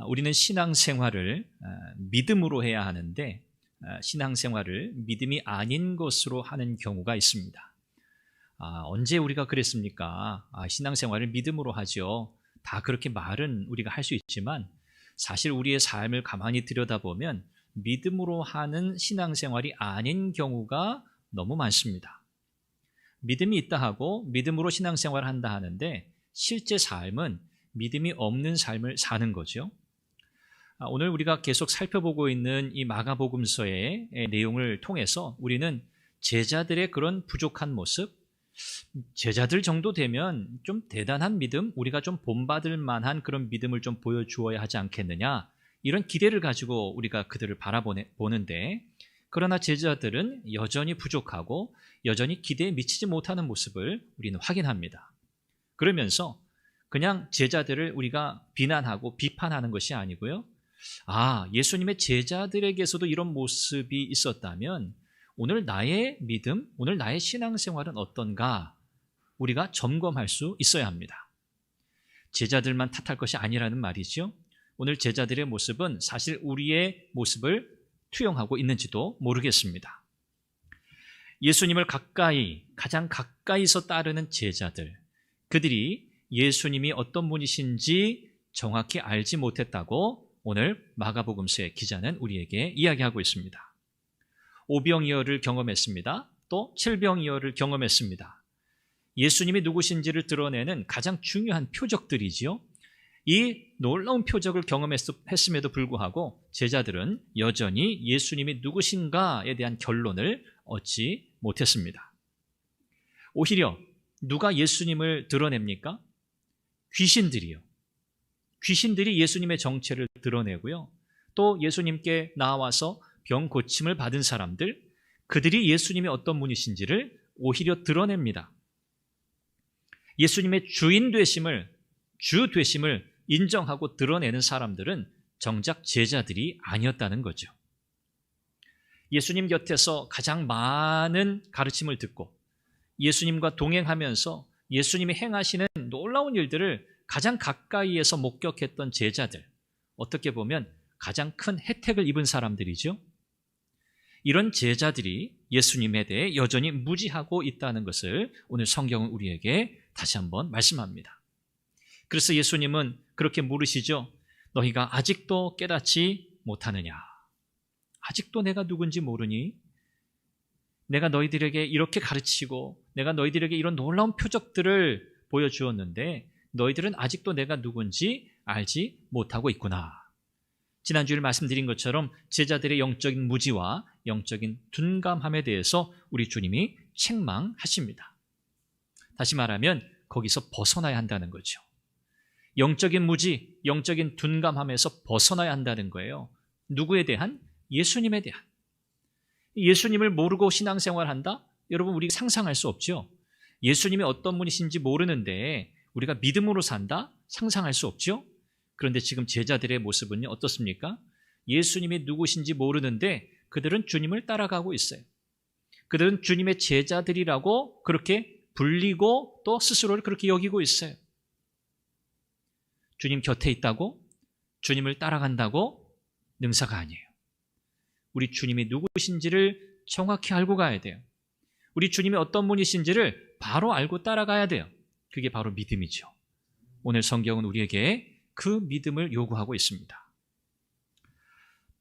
우리는 신앙생활을 믿음으로 해야 하는데 신앙생활을 믿음이 아닌 것으로 하는 경우가 있습니다. 언제 우리가 그랬습니까? 신앙생활을 믿음으로 하죠. 다 그렇게 말은 우리가 할 수 있지만 사실 우리의 삶을 가만히 들여다보면 믿음으로 하는 신앙생활이 아닌 경우가 너무 많습니다. 믿음이 있다 하고 믿음으로 신앙생활을 한다 하는데 실제 삶은 믿음이 없는 삶을 사는 거죠. 오늘 우리가 계속 살펴보고 있는 이 마가복음서의 내용을 통해서 우리는 제자들의 그런 부족한 모습, 제자들 정도 되면 좀 대단한 믿음, 우리가 좀 본받을 만한 그런 믿음을 좀 보여주어야 하지 않겠느냐, 이런 기대를 가지고 우리가 그들을 바라보는데, 그러나 제자들은 여전히 부족하고 여전히 기대에 미치지 못하는 모습을 우리는 확인합니다. 그러면서 그냥 제자들을 우리가 비난하고 비판하는 것이 아니고요, 예수님의 제자들에게서도 이런 모습이 있었다면 오늘 나의 믿음, 오늘 나의 신앙생활은 어떤가 우리가 점검할 수 있어야 합니다. 제자들만 탓할 것이 아니라는 말이죠. 오늘 제자들의 모습은 사실 우리의 모습을 투영하고 있는지도 모르겠습니다. 예수님을 가장 가까이서 따르는 제자들, 그들이 예수님이 어떤 분이신지 정확히 알지 못했다고 오늘 마가복음서의 기자는 우리에게 이야기하고 있습니다. 오병이어를 경험했습니다. 또 칠병이어를 경험했습니다. 예수님이 누구신지를 드러내는 가장 중요한 표적들이지요. 이 놀라운 표적을 경험했음에도 불구하고 제자들은 여전히 예수님이 누구신가에 대한 결론을 얻지 못했습니다. 오히려 누가 예수님을 드러냅니까? 귀신들이요. 귀신들이 예수님의 정체를 드러내고요. 또 예수님께 나와서 병 고침을 받은 사람들, 그들이 예수님이 어떤 분이신지를 오히려 드러냅니다. 예수님의 주인 되심을, 주 되심을 인정하고 드러내는 사람들은 정작 제자들이 아니었다는 거죠. 예수님 곁에서 가장 많은 가르침을 듣고 예수님과 동행하면서 예수님이 행하시는 놀라운 일들을 가장 가까이에서 목격했던 제자들, 어떻게 보면 가장 큰 혜택을 입은 사람들이죠. 이런 제자들이 예수님에 대해 여전히 무지하고 있다는 것을 오늘 성경은 우리에게 다시 한번 말씀합니다. 그래서 예수님은 그렇게 물으시죠. 너희가 아직도 깨닫지 못하느냐? 아직도 내가 누군지 모르니? 내가 너희들에게 이렇게 가르치고 내가 너희들에게 이런 놀라운 표적들을 보여주었는데 너희들은 아직도 내가 누군지 알지 못하고 있구나. 지난주에 말씀드린 것처럼 제자들의 영적인 무지와 영적인 둔감함에 대해서 우리 주님이 책망하십니다. 다시 말하면 거기서 벗어나야 한다는 거죠. 영적인 무지, 영적인 둔감함에서 벗어나야 한다는 거예요. 누구에 대한? 예수님에 대한. 예수님을 모르고 신앙생활한다? 여러분, 우리가 상상할 수 없죠. 예수님이 어떤 분이신지 모르는데 우리가 믿음으로 산다? 상상할 수 없죠. 그런데 지금 제자들의 모습은 어떻습니까? 예수님이 누구신지 모르는데 그들은 주님을 따라가고 있어요. 그들은 주님의 제자들이라고 그렇게 불리고 또 스스로를 그렇게 여기고 있어요. 주님 곁에 있다고? 주님을 따라간다고? 능사가 아니에요. 우리 주님이 누구신지를 정확히 알고 가야 돼요. 우리 주님이 어떤 분이신지를 바로 알고 따라가야 돼요. 그게 바로 믿음이죠. 오늘 성경은 우리에게 그 믿음을 요구하고 있습니다.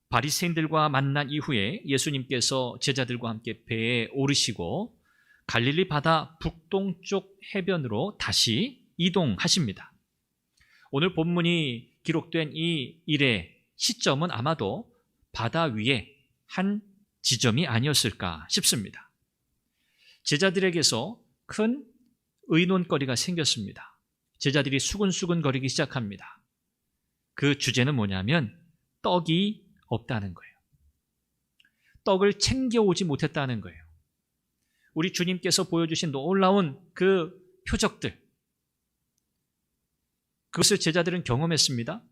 바리새인들과 만난 이후에 예수님께서 제자들과 함께 배에 오르시고 갈릴리 바다 북동쪽 해변으로 다시 이동하십니다. 오늘 본문이 기록된 이 일의 시점은 아마도 바다 위에 한 지점이 아니었을까 싶습니다. 제자들에게서 큰 의논거리가 생겼습니다. 제자들이 수근수근 거리기 시작합니다. 그 주제는 뭐냐면 떡이 없다는 거예요. 떡을 챙겨오지 못했다는 거예요. 우리 주님께서 보여주신 놀라운 그 표적들, 그것을 제자들은 경험했습니다.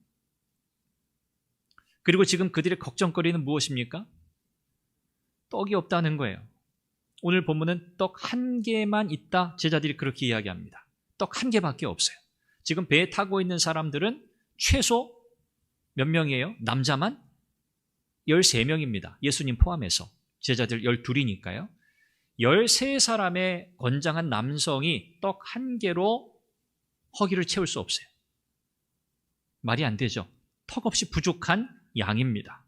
그리고 지금 그들의 걱정거리는 무엇입니까? 떡이 없다는 거예요. 오늘 본문은 떡 한 개만 있다, 제자들이 그렇게 이야기합니다. 떡 한 개밖에 없어요. 지금 배에 타고 있는 사람들은 최소 몇 명이에요? 남자만 13명입니다. 예수님 포함해서. 제자들 12이니까요. 13사람의 건장한 남성이 떡 한 개로 허기를 채울 수 없어요. 말이 안 되죠. 턱없이 부족한 양입니다.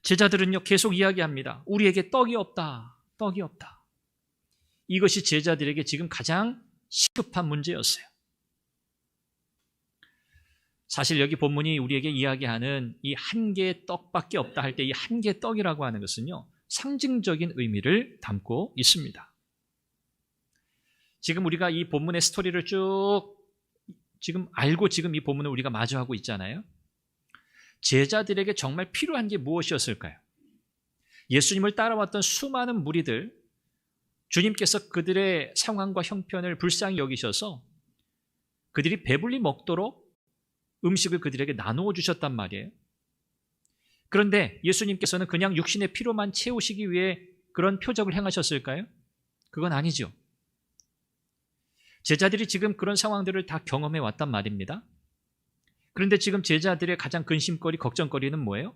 제자들은요, 계속 이야기합니다. 우리에게 떡이 없다. 떡이 없다. 이것이 제자들에게 지금 가장 시급한 문제였어요. 사실 여기 본문이 우리에게 이야기하는 이 한 개의 떡밖에 없다 할 때 이 한 개의 떡이라고 하는 것은요, 상징적인 의미를 담고 있습니다. 지금 우리가 이 본문의 스토리를 쭉 지금 알고 지금 이 본문을 우리가 마주하고 있잖아요. 제자들에게 정말 필요한 게 무엇이었을까요? 예수님을 따라왔던 수많은 무리들, 주님께서 그들의 상황과 형편을 불쌍히 여기셔서 그들이 배불리 먹도록 음식을 그들에게 나누어 주셨단 말이에요. 그런데 예수님께서는 그냥 육신의 필요만 채우시기 위해 그런 표적을 행하셨을까요? 그건 아니죠. 제자들이 지금 그런 상황들을 다 경험해 왔단 말입니다. 그런데 지금 제자들의 가장 근심거리, 걱정거리는 뭐예요?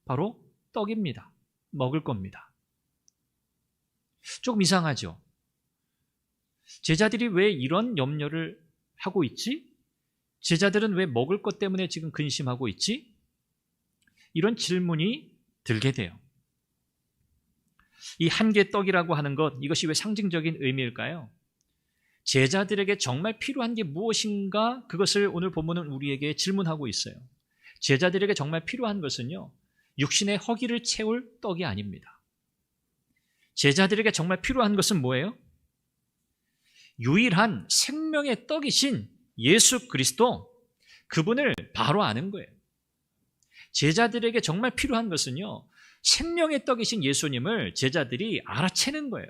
바로 떡입니다. 먹을 겁니다. 조금 이상하죠? 제자들이 왜 이런 염려를 하고 있지? 제자들은 왜 먹을 것 때문에 지금 근심하고 있지? 이런 질문이 들게 돼요. 이 한 개 떡이라고 하는 것, 이것이 왜 상징적인 의미일까요? 제자들에게 정말 필요한 게 무엇인가? 그것을 오늘 본문은 우리에게 질문하고 있어요. 제자들에게 정말 필요한 것은요, 육신의 허기를 채울 떡이 아닙니다. 제자들에게 정말 필요한 것은 뭐예요? 유일한 생명의 떡이신 예수 그리스도, 그분을 바로 아는 거예요. 제자들에게 정말 필요한 것은요, 생명의 떡이신 예수님을 제자들이 알아채는 거예요.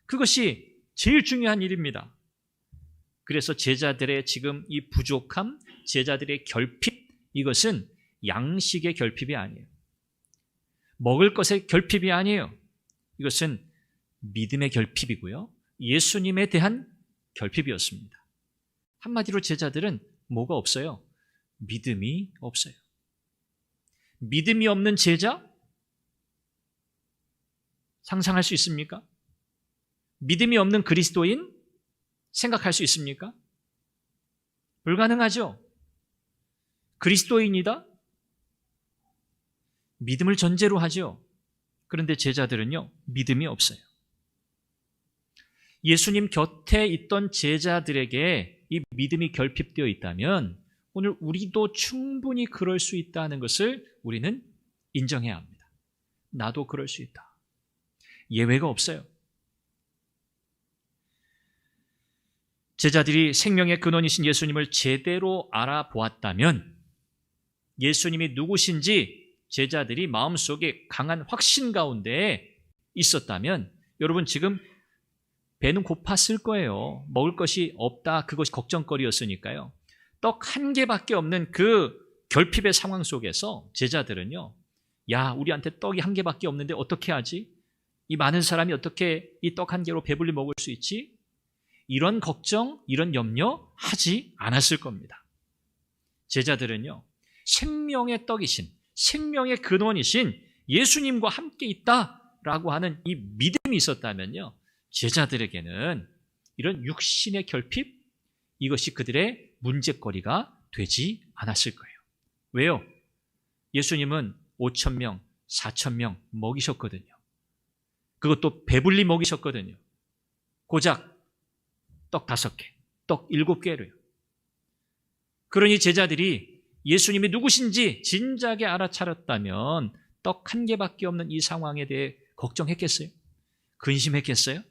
그것이 제일 중요한 일입니다. 그래서 제자들의 지금 이 부족함, 제자들의 결핍, 이것은 양식의 결핍이 아니에요. 먹을 것의 결핍이 아니에요. 이것은 믿음의 결핍이고요, 예수님에 대한 결핍이었습니다. 한마디로 제자들은 뭐가 없어요? 믿음이 없어요. 믿음이 없는 제자? 상상할 수 있습니까? 믿음이 없는 그리스도인? 생각할 수 있습니까? 불가능하죠. 그리스도인이다? 믿음을 전제로 하죠. 그런데 제자들은요, 믿음이 없어요. 예수님 곁에 있던 제자들에게 이 믿음이 결핍되어 있다면 오늘 우리도 충분히 그럴 수 있다는 것을 우리는 인정해야 합니다. 나도 그럴 수 있다. 예외가 없어요. 제자들이 생명의 근원이신 예수님을 제대로 알아보았다면, 예수님이 누구신지 제자들이 마음속에 강한 확신 가운데 있었다면, 여러분 지금 배는 고팠을 거예요. 먹을 것이 없다, 그것이 걱정거리였으니까요. 떡 한 개밖에 없는 그 결핍의 상황 속에서 제자들은요, 야, 우리한테 떡이 한 개밖에 없는데 어떻게 하지? 이 많은 사람이 어떻게 이 떡 한 개로 배불리 먹을 수 있지? 이런 걱정, 이런 염려 하지 않았을 겁니다. 제자들은요, 생명의 떡이신, 생명의 근원이신 예수님과 함께 있다라고 하는 이 믿음이 있었다면요, 제자들에게는 이런 육신의 결핍, 이것이 그들의 문제거리가 되지 않았을 거예요. 왜요? 예수님은 5,000명, 4,000명 먹이셨거든요. 그것도 배불리 먹이셨거든요. 고작 떡 5개, 떡 7개로요. 그러니 제자들이 예수님이 누구신지 진작에 알아차렸다면 떡 한 개밖에 없는 이 상황에 대해 걱정했겠어요? 근심했겠어요?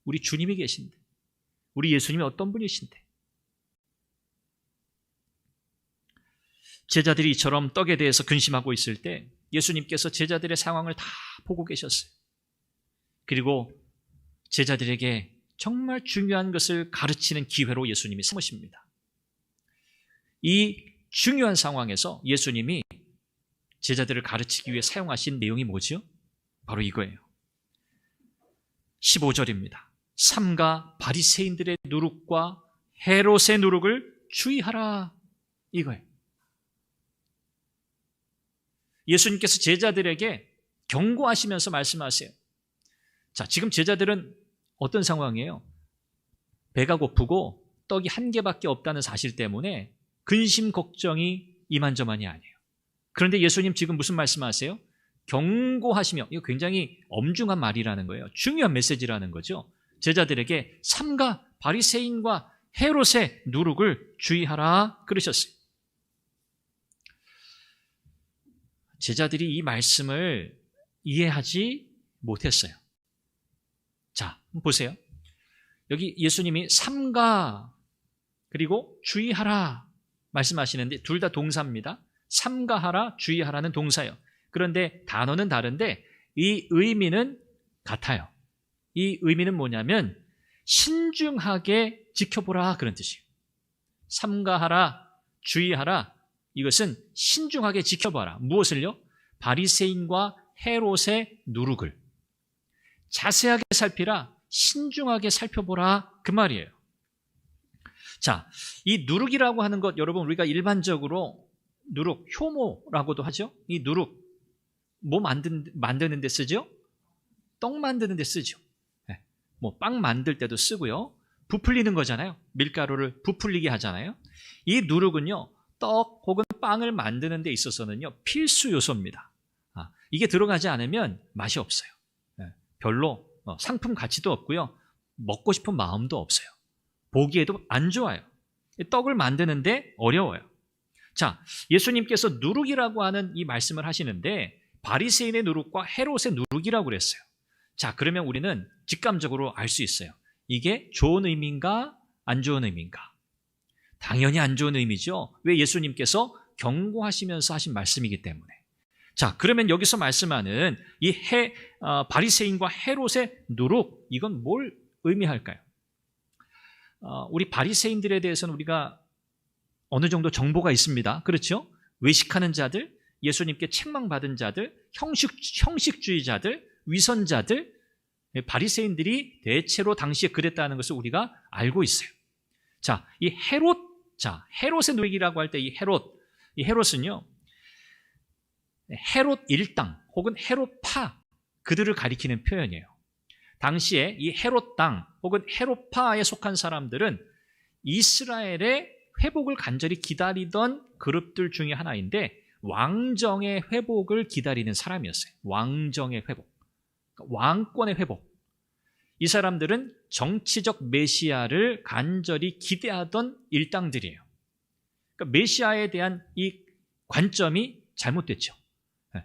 우리 주님이 계신데, 우리 예수님이 어떤 분이신데. 제자들이 이처럼 떡에 대해서 근심하고 있을 때 예수님께서 제자들의 상황을 다 보고 계셨어요. 그리고 제자들에게 정말 중요한 것을 가르치는 기회로 예수님이 삼으십니다. 이 중요한 상황에서 예수님이 제자들을 가르치기 위해 사용하신 내용이 뭐죠? 바로 이거예요. 15절입니다. 삼가 바리새인들의 누룩과 헤롯의 누룩을 주의하라 이거예요. 예수님께서 제자들에게 경고하시면서 말씀하세요. 자, 지금 제자들은 어떤 상황이에요? 배가 고프고 떡이 한 개밖에 없다는 사실 때문에 근심 걱정이 이만저만이 아니에요. 그런데 예수님 지금 무슨 말씀하세요? 경고하시며, 이거 굉장히 엄중한 말이라는 거예요. 중요한 메시지라는 거죠. 제자들에게 삼가 바리새인과 헤롯의 누룩을 주의하라 그러셨어요. 제자들이 이 말씀을 이해하지 못했어요. 자, 보세요. 여기 예수님이 삼가 그리고 주의하라 말씀하시는데 둘 다 동사입니다. 삼가하라, 주의하라는 동사예요. 그런데 단어는 다른데 이 의미는 같아요. 이 의미는 뭐냐면 신중하게 지켜보라 그런 뜻이에요. 삼가하라, 주의하라, 이것은 신중하게 지켜봐라. 무엇을요? 바리새인과 헤롯의 누룩을 자세하게 살피라, 신중하게 살펴보라 그 말이에요. 자, 이 누룩이라고 하는 것 여러분 우리가 일반적으로 누룩, 효모라고도 하죠. 이 누룩 뭐 만드는 데 쓰죠? 떡 만드는 데 쓰죠. 뭐 빵 만들 때도 쓰고요. 부풀리는 거잖아요. 밀가루를 부풀리게 하잖아요. 이 누룩은요, 떡 혹은 빵을 만드는 데 있어서는요, 필수 요소입니다. 이게 들어가지 않으면 맛이 없어요. 별로 상품 가치도 없고요. 먹고 싶은 마음도 없어요. 보기에도 안 좋아요. 떡을 만드는데 어려워요. 자, 예수님께서 누룩이라고 하는 이 말씀을 하시는데 바리새인의 누룩과 헤롯의 누룩이라고 그랬어요. 자, 그러면 우리는 직감적으로 알 수 있어요. 이게 좋은 의미인가 안 좋은 의미인가? 당연히 안 좋은 의미죠. 왜? 예수님께서 경고하시면서 하신 말씀이기 때문에. 자, 그러면 여기서 말씀하는 이 바리새인과 헤롯의 누룩, 이건 뭘 의미할까요? 우리 바리새인들에 대해서는 우리가 어느 정도 정보가 있습니다. 그렇죠? 외식하는 자들, 예수님께 책망받은 자들, 형식주의자들, 위선자들, 바리새인들이 대체로 당시에 그랬다는 것을 우리가 알고 있어요. 자, 이 헤롯의 누룩이라고 할 때 이 헤롯은요, 헤롯 일당 혹은 헤롯파, 그들을 가리키는 표현이에요. 당시에 이 헤롯 당 혹은 헤롯파에 속한 사람들은 이스라엘의 회복을 간절히 기다리던 그룹들 중에 하나인데 왕정의 회복을 기다리는 사람이었어요. 왕정의 회복, 왕권의 회복. 이 사람들은 정치적 메시아를 간절히 기대하던 일당들이에요. 그러니까 메시아에 대한 이 관점이 잘못됐죠.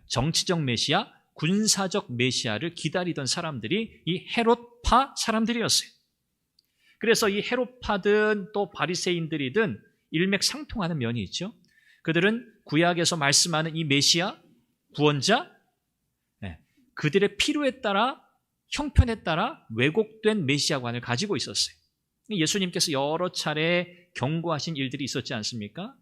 정치적 메시아, 군사적 메시아를 기다리던 사람들이 이 헤롯파 사람들이었어요. 그래서 이 헤롯파든 또 바리새인들이든 일맥상통하는 면이 있죠. 그들은 구약에서 말씀하는 이 메시아, 구원자, 그들의 필요에 따라, 형편에 따라 왜곡된 메시아관을 가지고 있었어요. 예수님께서 여러 차례 경고하신 일들이 있었지 않습니까?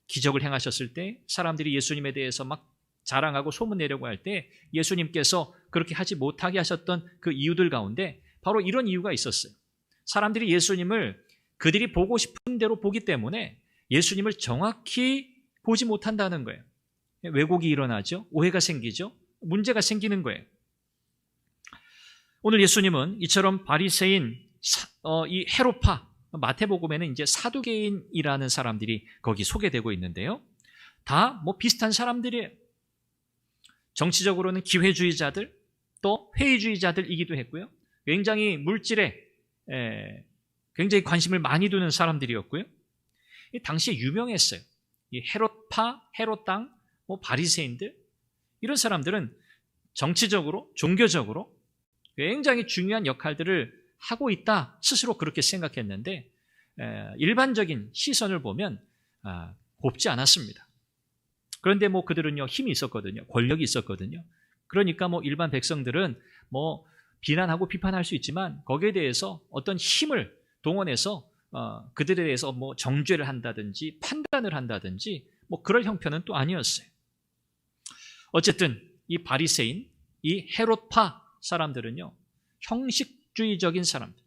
기적을 행하셨을 때 사람들이 예수님에 대해서 막 자랑하고 소문내려고 할 때 예수님께서 그렇게 하지 못하게 하셨던 그 이유들 가운데 바로 이런 이유가 있었어요. 사람들이 예수님을 그들이 보고 싶은 대로 보기 때문에 예수님을 정확히 보지 못한다는 거예요. 왜곡이 일어나죠. 오해가 생기죠. 문제가 생기는 거예요. 오늘 예수님은 이처럼 바리새인, 이 헤롯파, 마태복음에는 이제 사두개인이라는 사람들이 거기 소개되고 있는데요. 다 뭐 비슷한 사람들이에요. 정치적으로는 기회주의자들, 또 회의주의자들이기도 했고요. 굉장히 물질에 굉장히 관심을 많이 두는 사람들이었고요. 당시에 유명했어요. 이 헤롯파, 헤롯당, 뭐 바리새인들, 이런 사람들은 정치적으로, 종교적으로 굉장히 중요한 역할들을 하고 있다 스스로 그렇게 생각했는데 일반적인 시선을 보면 곱지 않았습니다. 그런데 뭐 그들은요 힘이 있었거든요. 권력이 있었거든요. 그러니까 뭐 일반 백성들은 뭐 비난하고 비판할 수 있지만 거기에 대해서 어떤 힘을 동원해서 그들에 대해서 뭐 정죄를 한다든지 판단을 한다든지 뭐 그럴 형편은 또 아니었어요. 어쨌든 이 바리새인, 이 헤롯파 사람들은요 형식주의적인 사람들,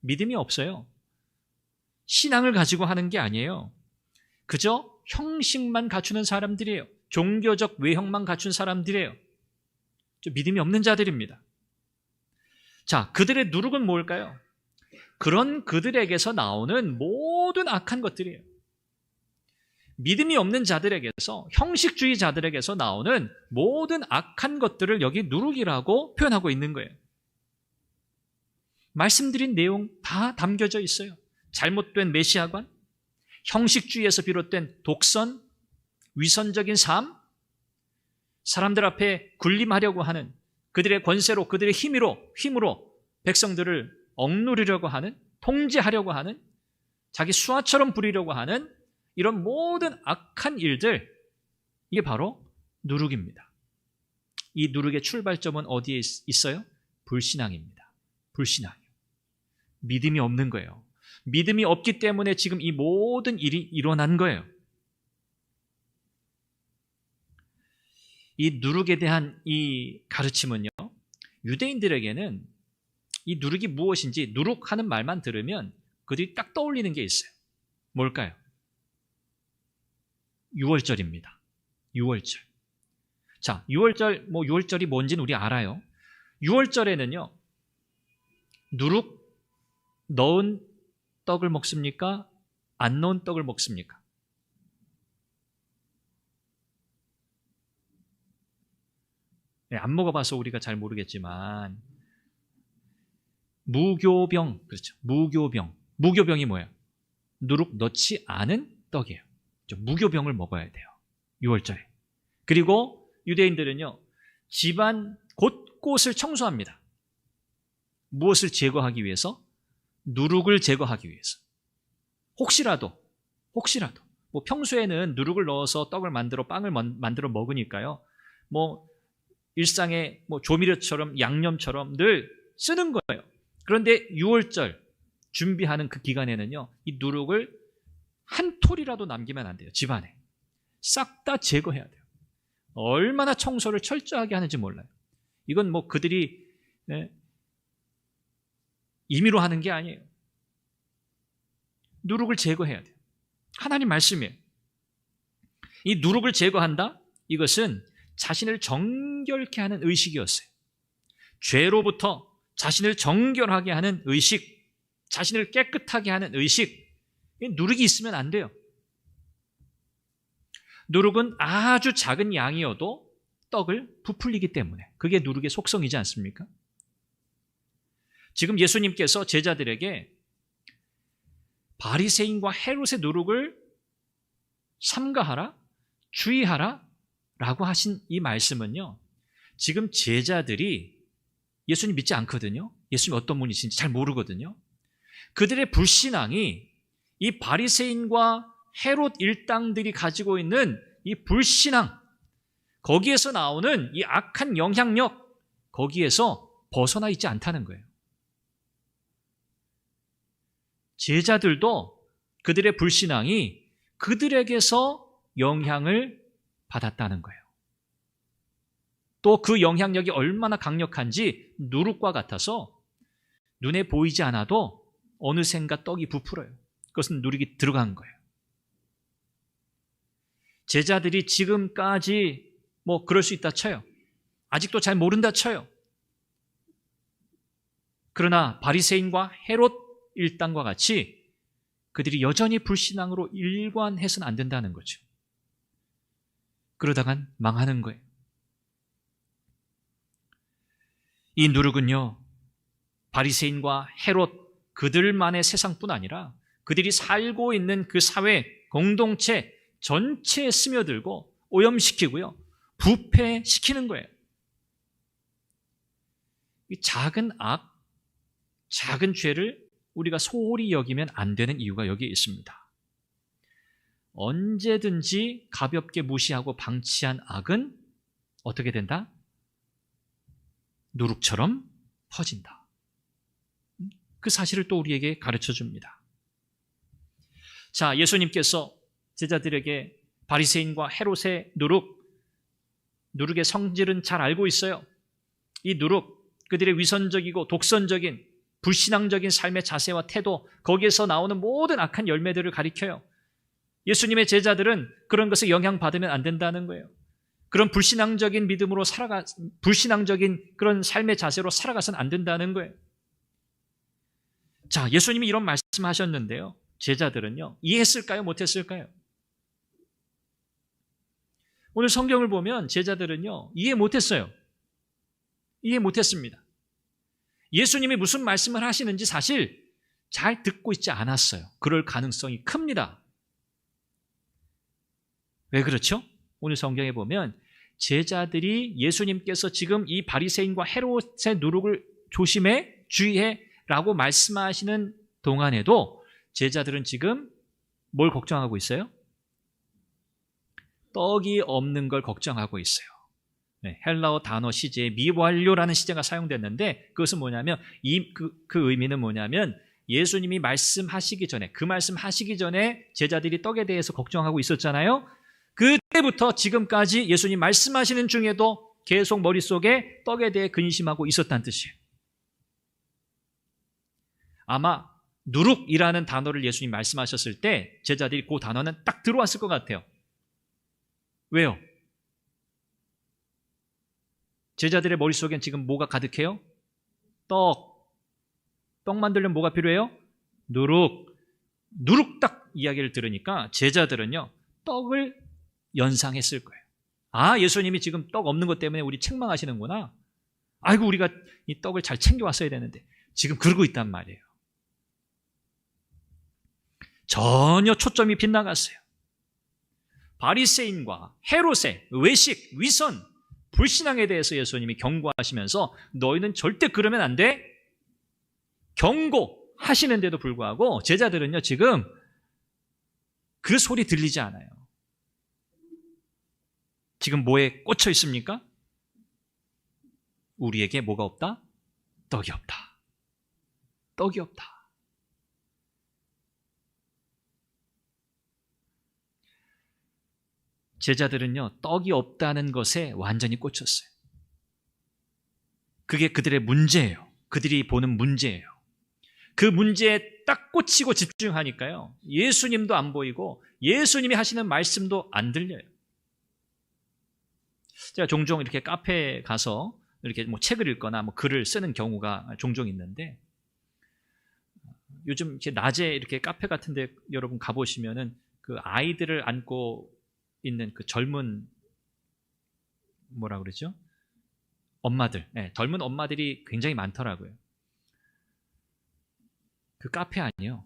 믿음이 없어요. 신앙을 가지고 하는 게 아니에요. 그저 형식만 갖추는 사람들이에요. 종교적 외형만 갖춘 사람들이에요. 믿음이 없는 자들입니다. 자, 그들의 누룩은 뭘까요? 그런 그들에게서 나오는 모든 악한 것들이에요. 믿음이 없는 자들에게서, 형식주의자들에게서 나오는 모든 악한 것들을 여기 누룩이라고 표현하고 있는 거예요. 말씀드린 내용 다 담겨져 있어요. 잘못된 메시아관, 형식주의에서 비롯된 독선, 위선적인 삶, 사람들 앞에 군림하려고 하는, 그들의 권세로, 그들의 힘으로 백성들을 억누르려고 하는, 통제하려고 하는, 자기 수하처럼 부리려고 하는 이런 모든 악한 일들, 이게 바로 누룩입니다. 이 누룩의 출발점은 어디에 있어요? 불신앙입니다. 불신앙이요. 믿음이 없는 거예요. 믿음이 없기 때문에 지금 이 모든 일이 일어난 거예요. 이 누룩에 대한 이 가르침은요, 유대인들에게는 이 누룩이 무엇인지, 누룩하는 말만 들으면 그들이 딱 떠올리는 게 있어요. 뭘까요? 유월절입니다. 유월절. 자, 유월절이 뭔지는 우리 알아요. 유월절에는요, 누룩 넣은 떡을 먹습니까? 안 넣은 떡을 먹습니까? 네, 안 먹어봐서 우리가 잘 모르겠지만, 무교병, 그렇죠. 무교병이 뭐예요? 누룩 넣지 않은 떡이에요. 무교병을 먹어야 돼요. 6월절에. 그리고 유대인들은요, 집안 곳곳을 청소합니다. 무엇을 제거하기 위해서? 누룩을 제거하기 위해서. 혹시라도 뭐 평소에는 누룩을 넣어서 떡을 만들어 빵을 만들어 먹으니까요, 뭐 일상의 뭐 조미료처럼 양념처럼 늘 쓰는 거예요. 그런데 6월절 준비하는 그 기간에는요, 이 누룩을 한 톨이라도 남기면 안 돼요. 집안에 싹 다 제거해야 돼요. 얼마나 청소를 철저하게 하는지 몰라요. 이건 뭐 그들이 임의로 하는 게 아니에요. 누룩을 제거해야 돼요. 하나님 말씀이에요. 이 누룩을 제거한다? 이것은 자신을 정결케 하는 의식이었어요. 죄로부터 자신을 정결하게 하는 의식, 자신을 깨끗하게 하는 의식, 누룩이 있으면 안 돼요. 누룩은 아주 작은 양이어도 떡을 부풀리기 때문에, 그게 누룩의 속성이지 않습니까? 지금 예수님께서 제자들에게 바리새인과 헤롯의 누룩을 삼가하라, 주의하라 라고 하신 이 말씀은요, 지금 제자들이 예수님 믿지 않거든요. 예수님 어떤 분이신지 잘 모르거든요. 그들의 불신앙이 이 바리새인과 헤롯 일당들이 가지고 있는 이 불신앙, 거기에서 나오는 이 악한 영향력, 거기에서 벗어나 있지 않다는 거예요. 제자들도 그들의 불신앙이 그들에게서 영향을 받았다는 거예요. 또 그 영향력이 얼마나 강력한지 누룩과 같아서 눈에 보이지 않아도 어느샌가 떡이 부풀어요. 그것은 누룩이 들어간 거예요. 제자들이 지금까지 뭐 그럴 수 있다 쳐요. 아직도 잘 모른다 쳐요. 그러나 바리새인과 헤롯 일당과 같이 그들이 여전히 불신앙으로 일관해서는 안 된다는 거죠. 그러다간 망하는 거예요. 이 누룩은요, 바리새인과 헤롯 그들만의 세상뿐 아니라 그들이 살고 있는 그 사회 공동체 전체에 스며들고 오염시키고요, 부패시키는 거예요. 이 작은 악, 작은 죄를 우리가 소홀히 여기면 안 되는 이유가 여기에 있습니다. 언제든지 가볍게 무시하고 방치한 악은 어떻게 된다? 누룩처럼 퍼진다. 그 사실을 또 우리에게 가르쳐 줍니다. 자, 예수님께서 제자들에게 바리새인과 헤롯의 누룩의 성질은 잘 알고 있어요. 이 누룩, 그들의 위선적이고 독선적인 불신앙적인 삶의 자세와 태도, 거기에서 나오는 모든 악한 열매들을 가리켜요. 예수님의 제자들은 그런 것에 영향받으면 안 된다는 거예요. 그런 불신앙적인 믿음으로 불신앙적인 그런 삶의 자세로 살아가서는 안 된다는 거예요. 자, 예수님이 이런 말씀하셨는데요. 제자들은요, 이해했을까요? 못했을까요? 오늘 성경을 보면 제자들은요, 이해 못했어요. 이해 못했습니다. 예수님이 무슨 말씀을 하시는지 사실 잘 듣고 있지 않았어요. 그럴 가능성이 큽니다. 왜 그렇죠? 오늘 성경에 보면 제자들이 예수님께서 지금 이 바리새인과 헤롯의 누룩을 조심해, 주의해 라고 말씀하시는 동안에도 제자들은 지금 뭘 걱정하고 있어요? 떡이 없는 걸 걱정하고 있어요. 네, 헬라어 단어 시제에 미완료라는 시제가 사용됐는데 그것은 뭐냐면 그 의미는 뭐냐면 예수님이 말씀하시기 전에, 그 말씀하시기 전에 제자들이 떡에 대해서 걱정하고 있었잖아요. 그때부터 지금까지 예수님 말씀하시는 중에도 계속 머릿속에 떡에 대해 근심하고 있었다는 뜻이에요. 아마 누룩이라는 단어를 예수님 말씀하셨을 때 제자들이 그 단어는 딱 들어왔을 것 같아요. 왜요? 제자들의 머릿속엔 지금 뭐가 가득해요? 떡 만들려면 뭐가 필요해요? 누룩 딱 이야기를 들으니까 제자들은요, 떡을 연상했을 거예요. 아, 예수님이 지금 떡 없는 것 때문에 우리 책망하시는구나. 아이고, 우리가 이 떡을 잘 챙겨왔어야 되는데. 지금 그러고 있단 말이에요. 전혀 초점이 빗나갔어요. 바리새인과 헤롯의 외식, 위선, 불신앙에 대해서 예수님이 경고하시면서 너희는 절대 그러면 안 돼. 경고하시는데도 불구하고 제자들은요, 지금 그 소리 들리지 않아요. 지금 뭐에 꽂혀 있습니까? 우리에게 뭐가 없다? 떡이 없다. 떡이 없다. 제자들은요, 떡이 없다는 것에 완전히 꽂혔어요. 그게 그들의 문제예요. 그들이 보는 문제예요. 그 문제에 딱 꽂히고 집중하니까요, 예수님도 안 보이고 예수님이 하시는 말씀도 안 들려요. 제가 종종 이렇게 카페에 가서 이렇게 뭐 책을 읽거나 뭐 글을 쓰는 경우가 종종 있는데, 요즘 이렇게 낮에 이렇게 카페 같은데 여러분 가보시면은 그 아이들을 안고 있는 그 젊은, 뭐라 그러죠? 엄마들, 네, 젊은 엄마들이 굉장히 많더라고요. 그 카페 아니에요.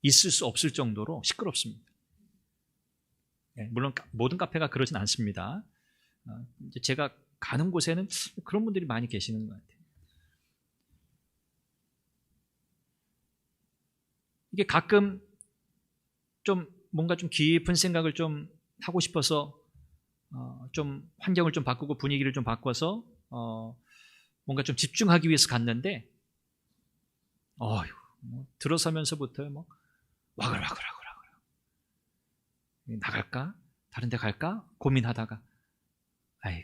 있을 수 없을 정도로 시끄럽습니다. 네, 물론 모든 카페가 그러진 않습니다. 이제 제가 가는 곳에는 그런 분들이 많이 계시는 것 같아요. 이게 가끔 좀 뭔가 좀 깊은 생각을 좀 하고 싶어서 좀 환경을 좀 바꾸고 분위기를 좀 바꿔서 뭔가 좀 집중하기 위해서 갔는데, 뭐 들어서면서부터 뭐 와글와글와글 나갈까? 다른 데 갈까? 고민하다가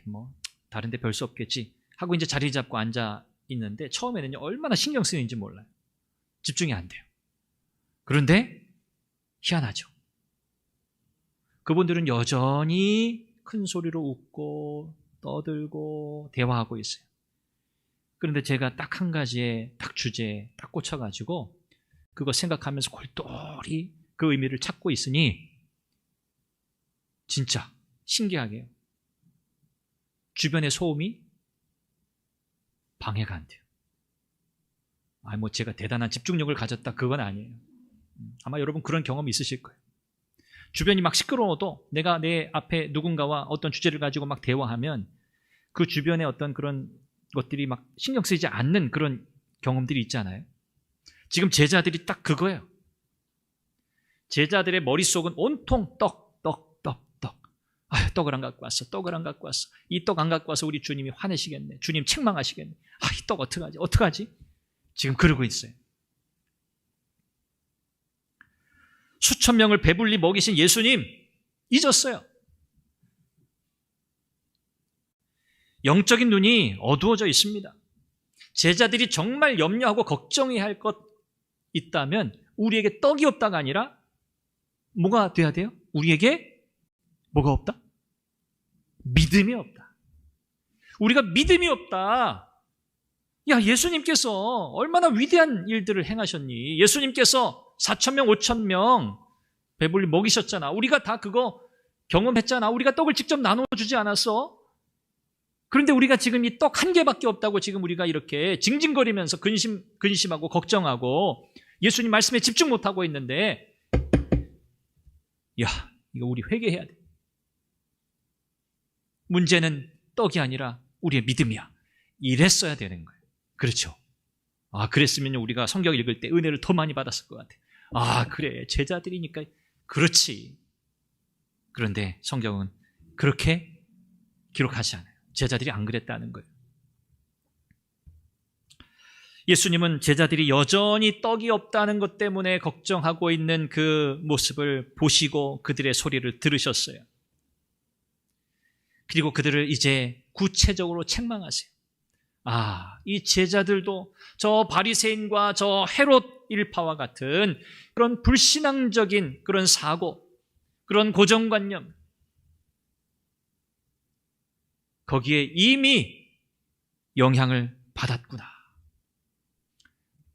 뭐 다른 데 별 수 없겠지 하고 이제 자리 잡고 앉아 있는데, 처음에는요, 얼마나 신경 쓰이는지 몰라요. 집중이 안 돼요. 그런데 희한하죠. 그분들은 여전히 큰 소리로 웃고 떠들고 대화하고 있어요. 그런데 제가 딱 한 가지에 딱 주제에 딱 꽂혀가지고 그거 생각하면서 골똘히 그 의미를 찾고 있으니 진짜 신기하게요, 주변의 소음이 방해가 안 돼요. 뭐 제가 대단한 집중력을 가졌다, 그건 아니에요. 아마 여러분 그런 경험이 있으실 거예요. 주변이 막 시끄러워도 내가 내 앞에 누군가와 어떤 주제를 가지고 막 대화하면 그 주변의 어떤 그런 것들이 막 신경 쓰이지 않는 그런 경험들이 있잖아요. 지금 제자들이 딱 그거예요. 제자들의 머릿속은 온통 떡. 떡을 안 갖고 왔어. 떡을 안 갖고 왔어. 이 떡 안 갖고 와서 우리 주님이 화내시겠네. 주님 책망하시겠네. 이 떡 어떡하지? 지금 그러고 있어요. 수천 명을 배불리 먹이신 예수님 잊었어요. 영적인 눈이 어두워져 있습니다. 제자들이 정말 염려하고 걱정해야 할 것 있다면 우리에게 떡이 없다가 아니라 뭐가 돼야 돼요? 우리에게 뭐가 없다? 믿음이 없다. 우리가 믿음이 없다. 야, 예수님께서 얼마나 위대한 일들을 행하셨니? 예수님께서 4,000명, 5,000명 배불리 먹이셨잖아. 우리가 다 그거 경험했잖아. 우리가 떡을 직접 나눠주지 않았어? 그런데 우리가 지금 이 떡 한 개밖에 없다고 지금 우리가 이렇게 징징거리면서 근심하고 걱정하고 예수님 말씀에 집중 못하고 있는데, 야, 이거 우리 회개해야 돼. 문제는 떡이 아니라 우리의 믿음이야. 이랬어야 되는 거예요. 그렇죠? 그랬으면 우리가 성경 읽을 때 은혜를 더 많이 받았을 것 같아. 그래, 제자들이니까 그렇지. 그런데 성경은 그렇게 기록하지 않아요. 제자들이 안 그랬다는 거예요. 예수님은 제자들이 여전히 떡이 없다는 것 때문에 걱정하고 있는 그 모습을 보시고 그들의 소리를 들으셨어요. 그리고 그들을 이제 구체적으로 책망하세요. 이 제자들도 저 바리새인과 저 헤롯 일파와 같은 그런 불신앙적인 그런 사고, 그런 고정관념, 거기에 이미 영향을 받았구나.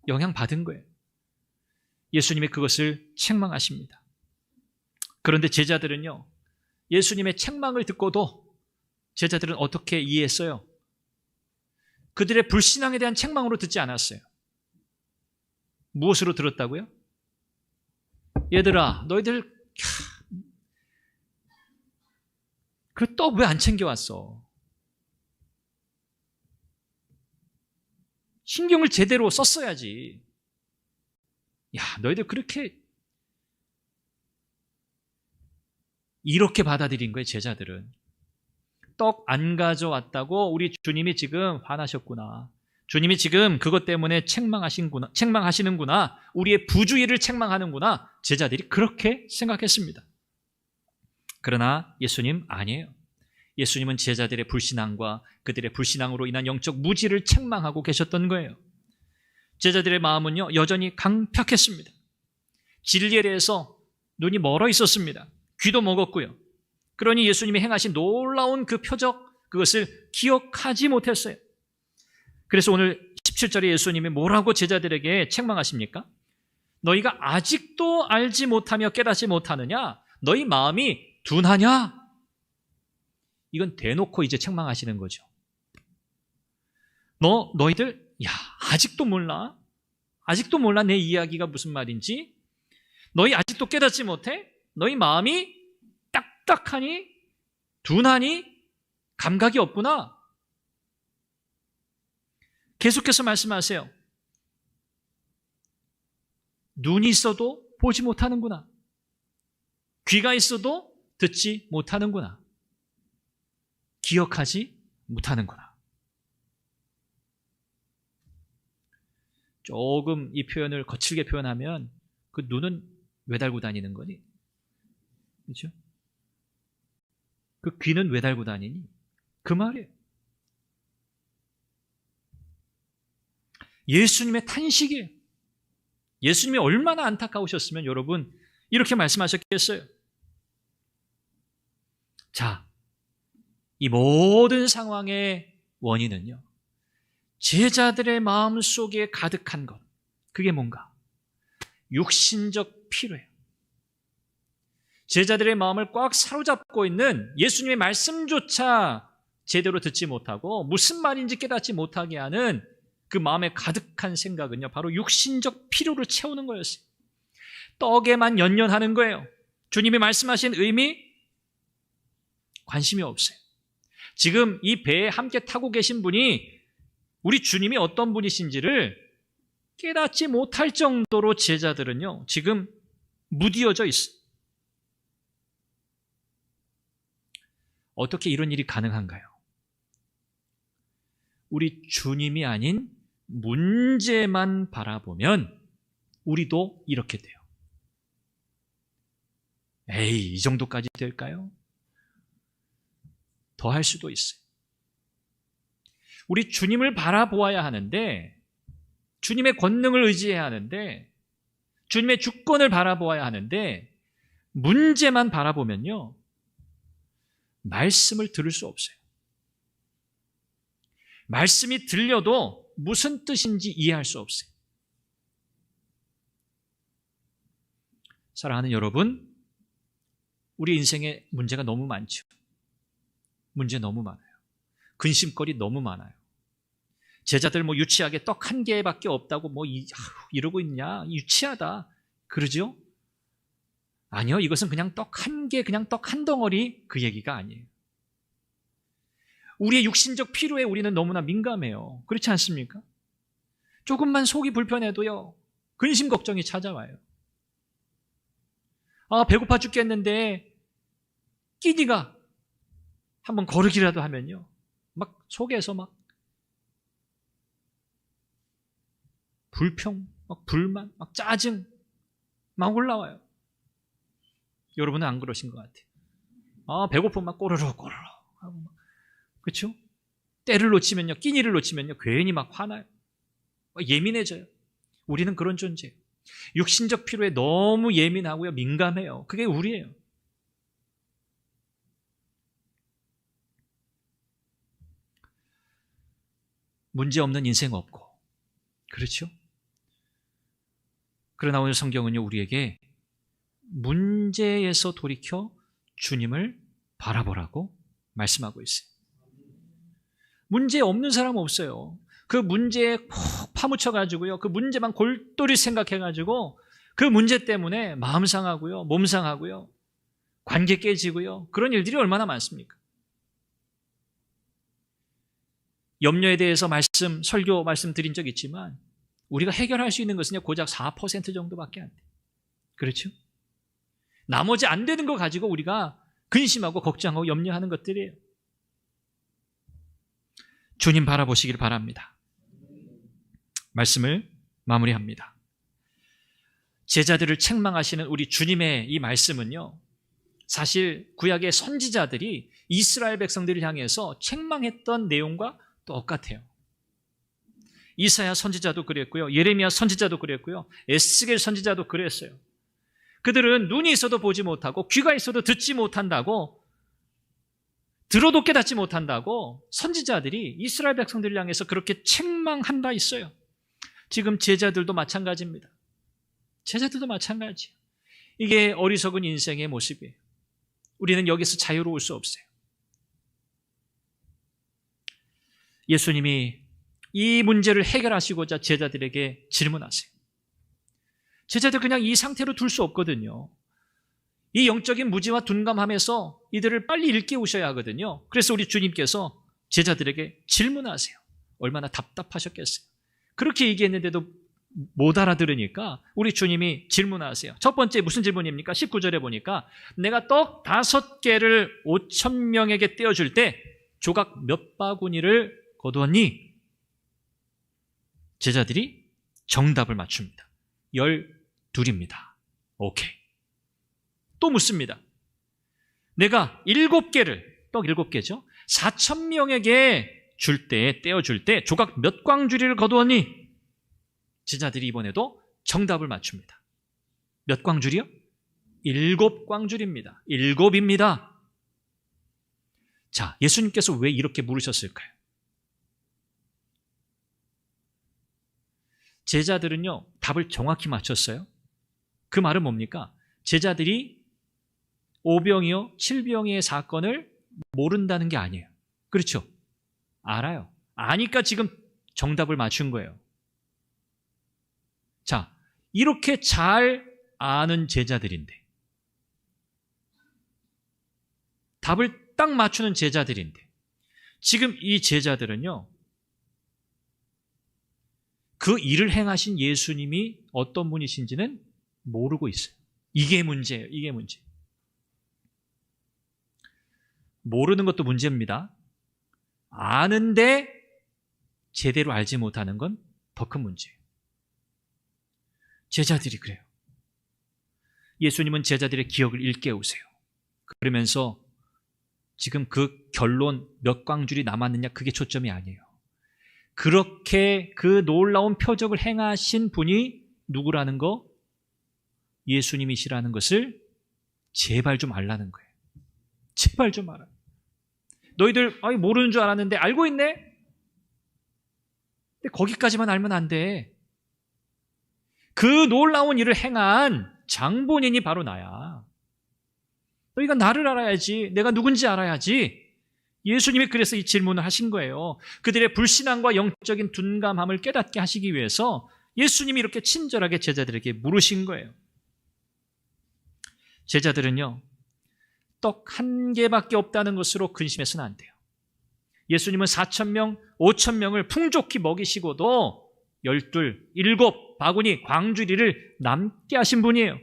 영향받은 거예요. 예수님이 그것을 책망하십니다. 그런데 제자들은요, 예수님의 책망을 듣고도 제자들은 어떻게 이해했어요? 그들의 불신앙에 대한 책망으로 듣지 않았어요. 무엇으로 들었다고요? 얘들아, 너희들 그 떡 왜 안 챙겨왔어? 신경을 제대로 썼어야지. 야, 너희들 그렇게 이렇게 받아들인 거예요, 제자들은. 떡 안 가져왔다고 우리 주님이 지금 화나셨구나. 주님이 지금 그것 때문에 책망하시는구나. 우리의 부주의를 책망하는구나. 제자들이 그렇게 생각했습니다. 그러나 예수님 아니에요. 예수님은 제자들의 불신앙과 그들의 불신앙으로 인한 영적 무지를 책망하고 계셨던 거예요. 제자들의 마음은요, 여전히 강팍했습니다. 진리에 대해서 눈이 멀어 있었습니다. 귀도 먹었고요. 그러니 예수님이 행하신 놀라운 그 표적, 그것을 기억하지 못했어요. 그래서 오늘 17절에 예수님이 뭐라고 제자들에게 책망하십니까? 너희가 아직도 알지 못하며 깨닫지 못하느냐? 너희 마음이 둔하냐? 이건 대놓고 이제 책망하시는 거죠. 너희들, 아직도 몰라? 아직도 몰라 내 이야기가 무슨 말인지? 너희 아직도 깨닫지 못해? 너희 마음이 딱딱하니? 둔하니? 감각이 없구나? 계속해서 말씀하세요. 눈이 있어도 보지 못하는구나. 귀가 있어도 듣지 못하는구나. 기억하지 못하는구나. 조금 이 표현을 거칠게 표현하면 그 눈은 왜 달고 다니는 거니? 그렇죠? 그 귀는 왜 달고 다니니? 그 말이에요. 예수님의 탄식이에요. 예수님이 얼마나 안타까우셨으면 여러분 이렇게 말씀하셨겠어요. 자, 이 모든 상황의 원인은요, 제자들의 마음속에 가득한 것, 그게 뭔가? 육신적 필요예요. 제자들의 마음을 꽉 사로잡고 있는 예수님의 말씀조차 제대로 듣지 못하고 무슨 말인지 깨닫지 못하게 하는 그 마음에 가득한 생각은요, 바로 육신적 필요를 채우는 거였어요. 떡에만 연연하는 거예요. 주님이 말씀하신 의미, 관심이 없어요. 지금 이 배에 함께 타고 계신 분이 우리 주님이 어떤 분이신지를 깨닫지 못할 정도로 제자들은요, 지금 무디어져 있어요. 어떻게 이런 일이 가능한가요? 우리 주님이 아닌 문제만 바라보면 우리도 이렇게 돼요. 에이, 이 정도까지 될까요? 더 할 수도 있어요. 우리 주님을 바라보아야 하는데, 주님의 권능을 의지해야 하는데, 주님의 주권을 바라보아야 하는데 문제만 바라보면요, 말씀을 들을 수 없어요. 말씀이 들려도 무슨 뜻인지 이해할 수 없어요. 사랑하는 여러분, 우리 인생에 문제가 너무 많죠. 문제 너무 많아요. 근심거리 너무 많아요. 제자들 유치하게 떡 한 개밖에 없다고 이러고 있냐? 유치하다. 그러죠? 아니요, 이것은 그냥 떡 한 개, 그냥 떡 한 덩어리, 그 얘기가 아니에요. 우리의 육신적 필요에 우리는 너무나 민감해요. 그렇지 않습니까? 조금만 속이 불편해도요, 근심 걱정이 찾아와요. 배고파 죽겠는데 끼니가 한번 거르기라도 하면요, 막 속에서 불평, 불만, 짜증 막 올라와요. 여러분은 안 그러신 것 같아요. 배고프면 꼬르륵 하고 그렇죠? 때를 놓치면요, 끼니를 놓치면요, 괜히 화나요. 예민해져요. 우리는 그런 존재예요. 육신적 필요에 너무 예민하고요, 민감해요. 그게 우리예요. 문제 없는 인생 없고, 그렇죠? 그러나 오늘 성경은요, 우리에게 문제에서 돌이켜 주님을 바라보라고 말씀하고 있어요. 문제 없는 사람 없어요. 그 문제에 콕 파묻혀가지고요, 그 문제만 골똘히 생각해가지고 그 문제 때문에 마음 상하고요, 몸 상하고요, 관계 깨지고요, 그런 일들이 얼마나 많습니까? 염려에 대해서 설교 말씀드린 적 있지만 우리가 해결할 수 있는 것은 고작 4% 정도밖에 안 돼요. 그렇죠? 나머지 안 되는 거 가지고 우리가 근심하고 걱정하고 염려하는 것들이에요. 주님 바라보시길 바랍니다. 말씀을 마무리합니다. 제자들을 책망하시는 우리 주님의 이 말씀은요, 사실 구약의 선지자들이 이스라엘 백성들을 향해서 책망했던 내용과 똑같아요. 이사야 선지자도 그랬고요, 예레미야 선지자도 그랬고요, 에스겔 선지자도 그랬어요. 그들은 눈이 있어도 보지 못하고 귀가 있어도 듣지 못한다고, 들어도 깨닫지 못한다고 선지자들이 이스라엘 백성들을 향해서 그렇게 책망한 바 있어요. 지금 제자들도 마찬가지입니다. 제자들도 마찬가지예요. 이게 어리석은 인생의 모습이에요. 우리는 여기서 자유로울 수 없어요. 예수님이 이 문제를 해결하시고자 제자들에게 질문하세요. 제자들 그냥 이 상태로 둘 수 없거든요. 이 영적인 무지와 둔감함에서 이들을 빨리 일깨우셔야 하거든요. 그래서 우리 주님께서 제자들에게 질문하세요. 얼마나 답답하셨겠어요. 그렇게 얘기했는데도 못 알아들으니까 우리 주님이 질문하세요. 첫 번째 무슨 질문입니까? 19절에 보니까 내가 떡 5개를 5,000명에게 떼어줄 때 조각 몇 바구니를 거두었니? 제자들이 정답을 맞춥니다. 12입니다. 오케이. 또 묻습니다. 내가 7개를, 떡 7개죠, 4,000명에게 줄 때, 떼어줄 때 조각 몇 광주리를 거두었니? 제자들이 이번에도 정답을 맞춥니다. 몇 광주리요? 7광주리입니다. 7입니다. 자, 예수님께서 왜 이렇게 물으셨을까요? 제자들은요, 답을 정확히 맞췄어요. 그 말은 뭡니까? 제자들이 5병이요, 7병의 사건을 모른다는 게 아니에요. 그렇죠? 알아요. 아니까 지금 정답을 맞춘 거예요. 자, 이렇게 잘 아는 제자들인데, 답을 딱 맞추는 제자들인데, 지금 이 제자들은요, 그 일을 행하신 예수님이 어떤 분이신지는 모르고 있어요. 이게 문제예요. 이게 문제. 모르는 것도 문제입니다. 아는데 제대로 알지 못하는 건 더 큰 문제예요. 제자들이 그래요. 예수님은 제자들의 기억을 일깨우세요. 그러면서 지금 그 결론 몇 광줄이 남았느냐, 그게 초점이 아니에요. 그렇게 그 놀라운 표적을 행하신 분이 누구라는 거 예수님이시라는 것을 제발 좀 알라는 거예요. 제발 좀 알아. 너희들 모르는 줄 알았는데 알고 있네? 근데 거기까지만 알면 안 돼. 그 놀라운 일을 행한 장본인이 바로 나야. 너희가 나를 알아야지. 내가 누군지 알아야지. 예수님이 그래서 이 질문을 하신 거예요. 그들의 불신앙과 영적인 둔감함을 깨닫게 하시기 위해서 예수님이 이렇게 친절하게 제자들에게 물으신 거예요. 제자들은요, 떡 1개밖에 없다는 것으로 근심해서는 안 돼요. 예수님은 4,000명, 5,000명을 풍족히 먹이시고도 12, 7 바구니 광주리를 남게 하신 분이에요.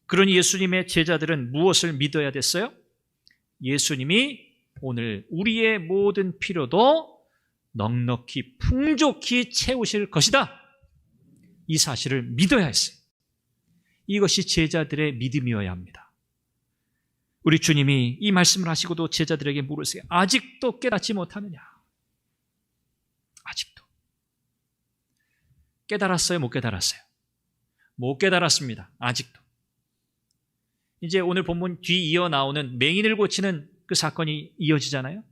그러니 예수님의 제자들은 무엇을 믿어야 됐어요? 예수님이 오늘 우리의 모든 필요도 넉넉히 풍족히 채우실 것이다. 이 사실을 믿어야 했어요. 이것이 제자들의 믿음이어야 합니다. 우리 주님이 이 말씀을 하시고도 제자들에게 물으세요. 아직도 깨닫지 못하느냐? 아직도. 깨달았어요? 못 깨달았어요? 못 깨달았습니다. 아직도. 이제 오늘 본문 뒤 이어 나오는 맹인을 고치는 그 사건이 이어지잖아요.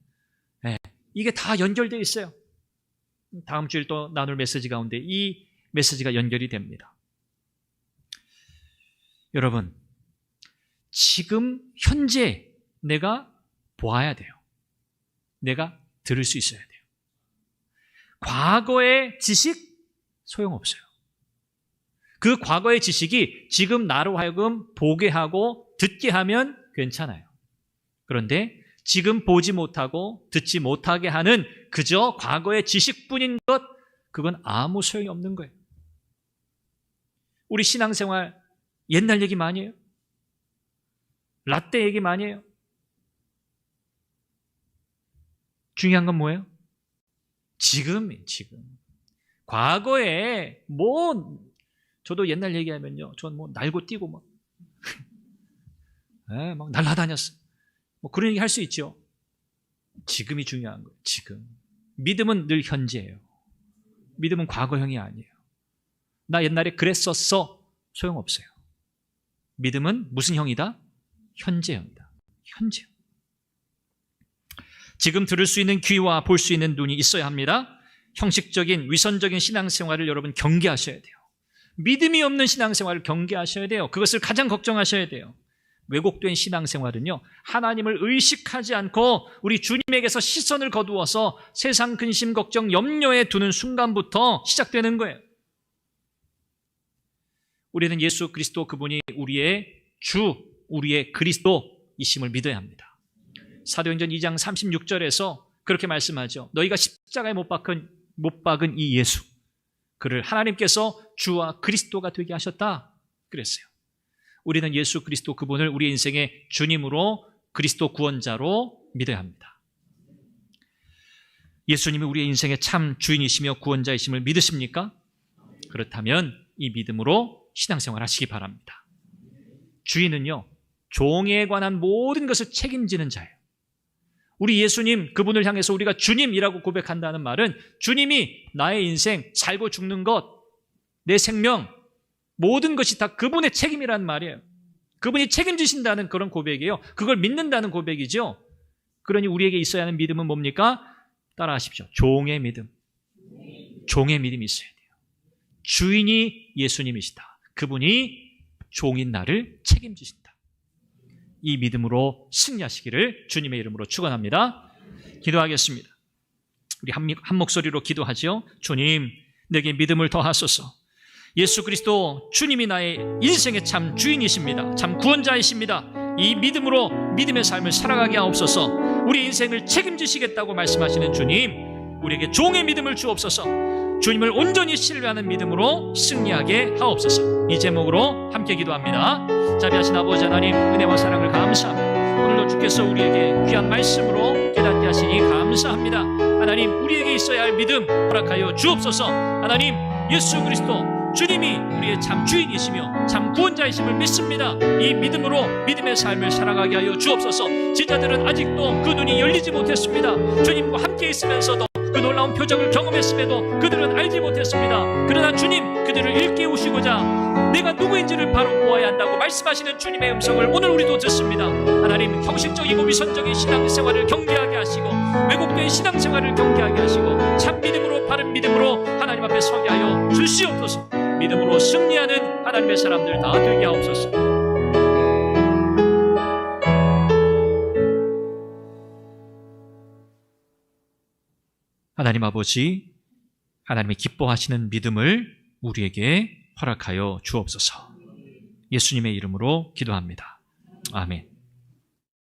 네, 이게 다 연결되어 있어요. 다음 주일 또 나눌 메시지 가운데 이 메시지가 연결이 됩니다. 여러분, 지금 현재 내가 보아야 돼요. 내가 들을 수 있어야 돼요. 과거의 지식 소용없어요. 그 과거의 지식이 지금 나로 하여금 보게 하고 듣게 하면 괜찮아요. 그런데 지금 보지 못하고 듣지 못하게 하는 그저 과거의 지식뿐인 것, 그건 아무 소용이 없는 거예요. 우리 신앙생활 옛날 얘기 많이 해요. 라떼 얘기 많이 해요. 중요한 건 뭐예요? 지금. 과거에 저도 옛날 얘기하면요, 전 날고 뛰고 막 날아다녔어요. 그런 얘기 할 수 있죠. 지금이 중요한 거예요. 지금. 믿음은 늘 현재예요. 믿음은 과거형이 아니에요. 나 옛날에 그랬었어. 소용없어요. 믿음은 무슨 형이다? 현재형이다. 현재. 지금 들을 수 있는 귀와 볼 수 있는 눈이 있어야 합니다. 형식적인 위선적인 신앙생활을 여러분 경계하셔야 돼요. 믿음이 없는 신앙생활을 경계하셔야 돼요. 그것을 가장 걱정하셔야 돼요. 왜곡된 신앙생활은요, 하나님을 의식하지 않고 우리 주님에게서 시선을 거두어서 세상 근심, 걱정, 염려에 두는 순간부터 시작되는 거예요. 우리는 예수 그리스도 그분이 우리의 주, 우리의 그리스도이심을 믿어야 합니다. 사도행전 2장 36절에서 그렇게 말씀하죠. 너희가 십자가에 못 박은 이 예수, 그를 하나님께서 주와 그리스도가 되게 하셨다 그랬어요. 우리는 예수 그리스도 그분을 우리 인생의 주님으로, 그리스도 구원자로 믿어야 합니다. 예수님이 우리의 인생의 참 주인이시며 구원자이심을 믿으십니까? 그렇다면 이 믿음으로 신앙생활 하시기 바랍니다. 주인은요, 종에 관한 모든 것을 책임지는 자예요. 우리 예수님, 그분을 향해서 우리가 주님이라고 고백한다는 말은 주님이 나의 인생, 살고 죽는 것, 내 생명, 모든 것이 다 그분의 책임이라는 말이에요. 그분이 책임지신다는 그런 고백이에요. 그걸 믿는다는 고백이죠. 그러니 우리에게 있어야 하는 믿음은 뭡니까? 따라하십시오. 종의 믿음. 종의 믿음이 있어야 돼요. 주인이 예수님이시다. 그분이 종인 나를 책임지신다. 이 믿음으로 승리하시기를 주님의 이름으로 축원합니다. 기도하겠습니다. 우리 한 목소리로 기도하죠. 주님, 내게 믿음을 더하소서. 예수 그리스도 주님이 나의 인생의 참 주인이십니다. 참 구원자이십니다. 이 믿음으로 믿음의 삶을 살아가게 하옵소서. 우리 인생을 책임지시겠다고 말씀하시는 주님, 우리에게 종의 믿음을 주옵소서. 주님을 온전히 신뢰하는 믿음으로 승리하게 하옵소서. 이 제목으로 함께 기도합니다. 자비하신 아버지 하나님, 은혜와 사랑을 감사합니다. 오늘도 주께서 우리에게 귀한 말씀으로 깨닫게 하시니 감사합니다. 하나님, 우리에게 있어야 할 믿음 허락하여 주옵소서. 하나님, 예수 그리스도 주님이 우리의 참 주인이시며 참 구원자이심을 믿습니다. 이 믿음으로 믿음의 삶을 살아가게 하여 주옵소서. 제자들은 아직도 그 눈이 열리지 못했습니다. 주님과 함께 있으면서도 그 놀라운 표적을 경험했음에도 그들은 알지 못했습니다. 그러나 주님, 그들을 일깨우시고자 내가 누구인지를 바로 보아야 한다고 말씀하시는 주님의 음성을 오늘 우리도 듣습니다. 하나님, 형식적이고 위선적인 신앙생활을 경계하게 하시고 왜곡된 신앙생활을 경계하게 하시고 참 믿음으로, 바른 믿음으로 하나님 앞에 서게 하여 주시옵소서. 믿음으로 승리하는 하나님의 사람들 다 되게 하옵소서. 하나님 아버지, 하나님의 기뻐하시는 믿음을 우리에게 허락하여 주옵소서. 예수님의 이름으로 기도합니다. 아멘.